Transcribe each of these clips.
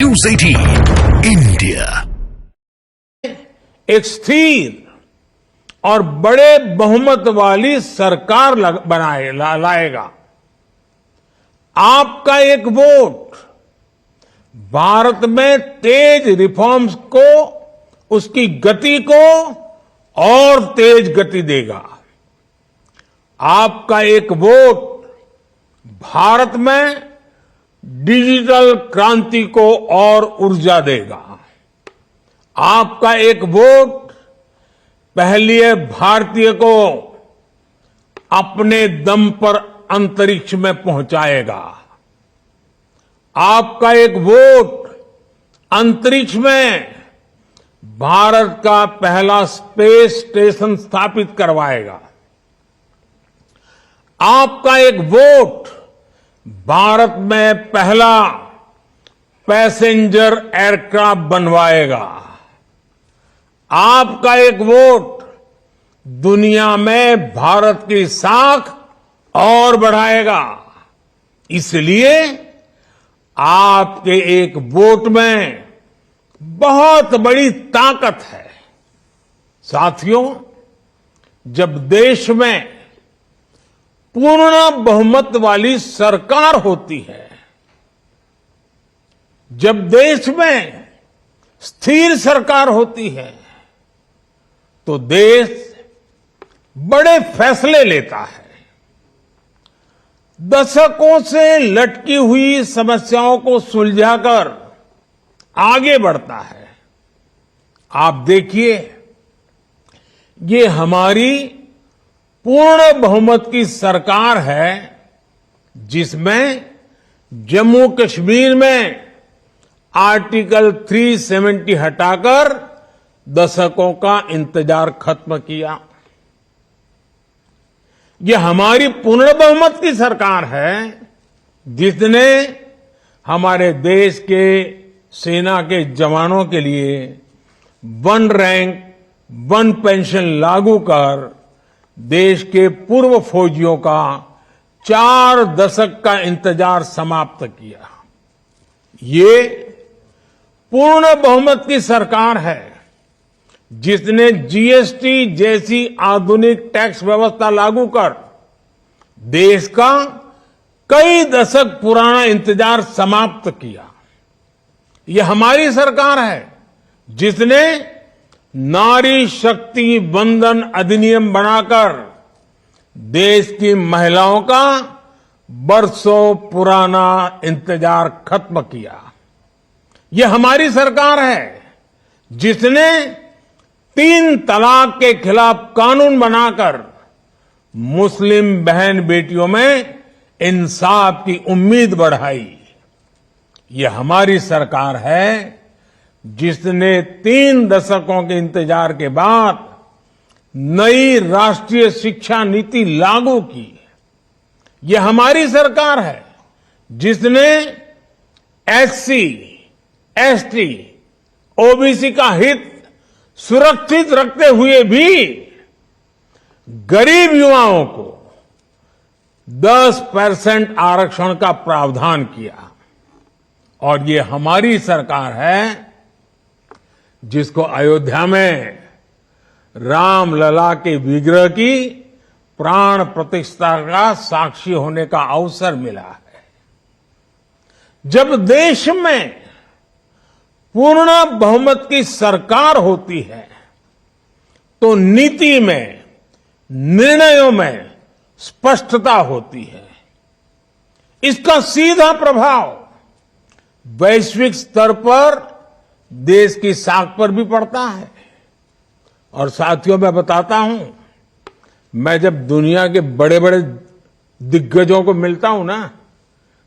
News 18 India एक स्थिर और बड़े बहुमत वाली सरकार लाएगा। आपका एक वोट भारत में तेज रिफॉर्म्स को, उसकी गति को और तेज गति देगा। आपका एक वोट भारत में डिजिटल क्रांति को और ऊर्जा देगा। आपका एक वोट पहली भारतीय को अपने दम पर अंतरिक्ष में पहुंचाएगा। आपका एक वोट अंतरिक्ष में भारत का पहला स्पेस स्टेशन स्थापित करवाएगा। आपका एक वोट भारत में पहला पैसेंजर एयरक्राफ्ट बनवाएगा। आपका एक वोट दुनिया में भारत की साख और बढ़ाएगा। इसलिए आपके एक वोट में बहुत बड़ी ताकत है। साथियों, जब देश में पूर्ण बहुमत वाली सरकार होती है, जब देश में स्थिर सरकार होती है, तो देश बड़े फैसले लेता है, दशकों से लटकी हुई समस्याओं को सुलझाकर आगे बढ़ता है। आप देखिए, ये हमारी पूर्ण बहुमत की सरकार है, जिसमें जम्मू कश्मीर में आर्टिकल 370 हटाकर दशकों का इंतजार खत्म किया। यह हमारी पूर्ण बहुमत की सरकार है, जिसने हमारे देश के सेना के जवानों के लिए 1 रैंक 1 पेंशन लागू कर देश के पूर्व फौजियों का 4 दशक का इंतजार समाप्त किया। ये पूर्ण बहुमत की सरकार है, जिसने जीएसटी जैसी आधुनिक टैक्स व्यवस्था लागू कर देश का कई दशक पुराना इंतजार समाप्त किया। यह हमारी सरकार है, जिसने नारी शक्ति वंदन अधिनियम बनाकर देश की महिलाओं का बरसों पुराना इंतजार खत्म किया। यह हमारी सरकार है, जिसने 3 तलाक के खिलाफ कानून बनाकर मुस्लिम बहन बेटियों में इंसाफ की उम्मीद बढ़ाई। यह हमारी सरकार है, जिसने 3 दशकों के इंतजार के बाद नई राष्ट्रीय शिक्षा नीति लागू की। यह हमारी सरकार है, जिसने एससी, एसटी, ओबीसी का हित सुरक्षित रखते हुए भी गरीब युवाओं को 10% आरक्षण का प्रावधान किया। और ये हमारी सरकार है, जिसको अयोध्या में रामलला के विग्रह की प्राण प्रतिष्ठा का साक्षी होने का अवसर मिला है। जब देश में पूर्ण बहुमत की सरकार होती है, तो नीति में, निर्णयों में स्पष्टता होती है। इसका सीधा प्रभाव वैश्विक स्तर पर देश की साख पर भी पड़ता है। और साथियों, मैं बताता हूं, मैं जब दुनिया के बड़े बड़े दिग्गजों को मिलता हूं ना,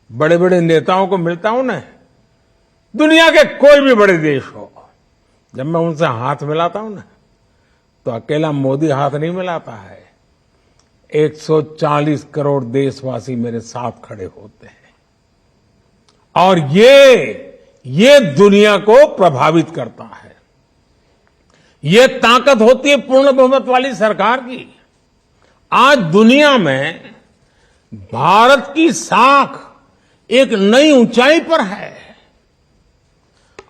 बड़े बड़े नेताओं को मिलता हूं ना, दुनिया के कोई भी बड़े देश हो, जब मैं उनसे हाथ मिलाता हूं ना, तो अकेला मोदी हाथ नहीं मिलाता है। 140 करोड़ देशवासी मेरे साथ खड़े होते हैं। और ये दुनिया को प्रभावित करता है। ये ताकत होती है पूर्ण बहुमत वाली सरकार की। आज दुनिया में भारत की साख एक नई ऊंचाई पर है।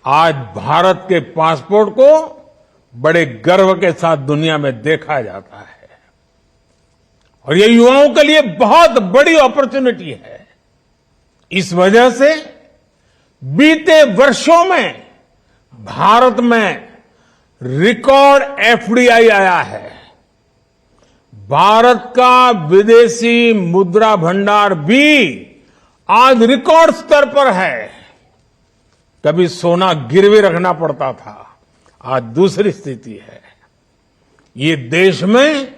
आज भारत के पासपोर्ट को बड़े गर्व के साथ दुनिया में देखा जाता है और ये युवाओं के लिए बहुत बड़ी अपॉर्चुनिटी है। इस वजह से बीते वर्षों में भारत में रिकॉर्ड एफडीआई आया है। भारत का विदेशी मुद्रा भंडार भी आज रिकॉर्ड स्तर पर है। कभी सोना गिरवी रखना पड़ता था, आज दूसरी स्थिति है। ये देश में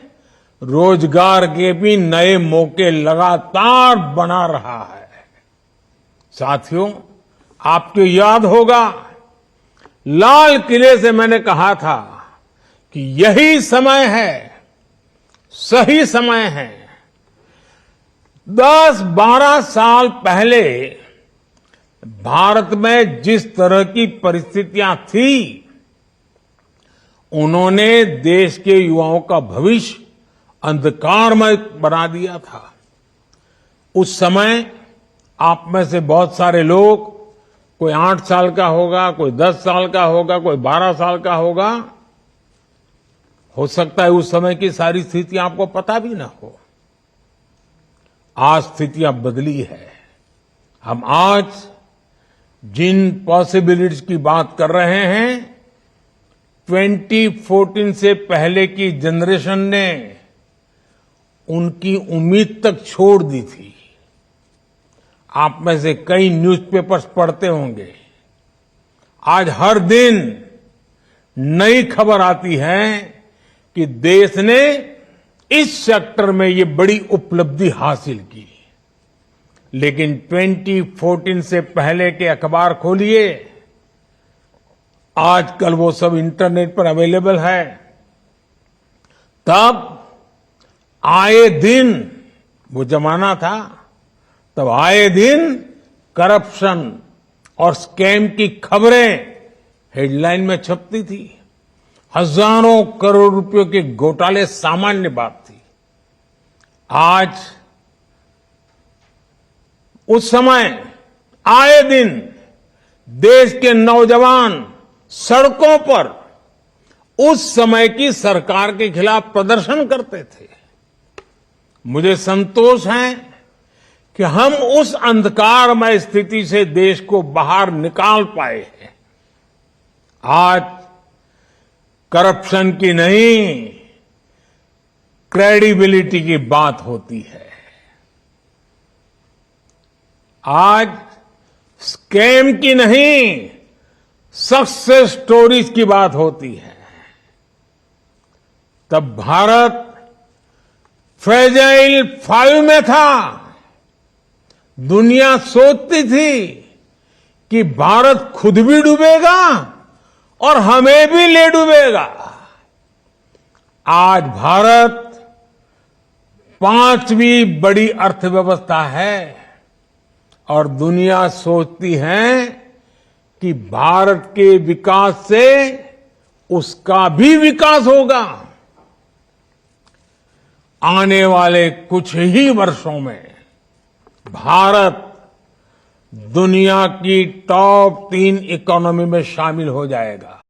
रोजगार के भी नए मौके लगातार बना रहा है। साथियों, आपको याद होगा, लाल किले से मैंने कहा था कि यही समय है, सही समय है। 10-12 साल पहले भारत में जिस तरह की परिस्थितियां थी, उन्होंने देश के युवाओं का भविष्य अंधकारमय बना दिया था। उस समय आप में से बहुत सारे लोग, कोई 8 साल का होगा, कोई 10 साल का होगा, कोई 12 साल का होगा। हो सकता है उस समय की सारी स्थितियां आपको पता भी ना हो। आज स्थितियां बदली है। हम आज जिन पॉसिबिलिटीज की बात कर रहे हैं, 2014 से पहले की जनरेशन ने उनकी उम्मीद तक छोड़ दी थी। आप में से कई न्यूज़पेपर्स पढ़ते होंगे। आज हर दिन नई खबर आती है कि देश ने इस सेक्टर में ये बड़ी उपलब्धि हासिल की। लेकिन 2014 से पहले के अखबार खोलिए, आजकल वो सब इंटरनेट पर अवेलेबल है। तब आए दिन, वो जमाना था, तब आए दिन करप्शन और स्कैम की खबरें हेडलाइन में छपती थी। हजारों करोड़ रुपयों के घोटाले सामान्य बात थी। आज उस समय आए दिन देश के नौजवान सड़कों पर उस समय की सरकार के खिलाफ प्रदर्शन करते थे। मुझे संतोष है कि हम उस अंधकारमय स्थिति से देश को बाहर निकाल पाए हैं। आज करप्शन की नहीं, क्रेडिबिलिटी की बात होती है। आज स्कैम की नहीं, सक्सेस स्टोरीज की बात होती है। तब भारत फ्रेजाइल 5 में था। दुनिया सोचती थी कि भारत खुद भी डूबेगा और हमें भी ले डूबेगा। आज भारत 5वीं बड़ी अर्थव्यवस्था है और दुनिया सोचती है कि भारत के विकास से उसका भी विकास होगा। आने वाले कुछ ही वर्षों में भारत दुनिया की टॉप 3 इकोनॉमी में शामिल हो जाएगा।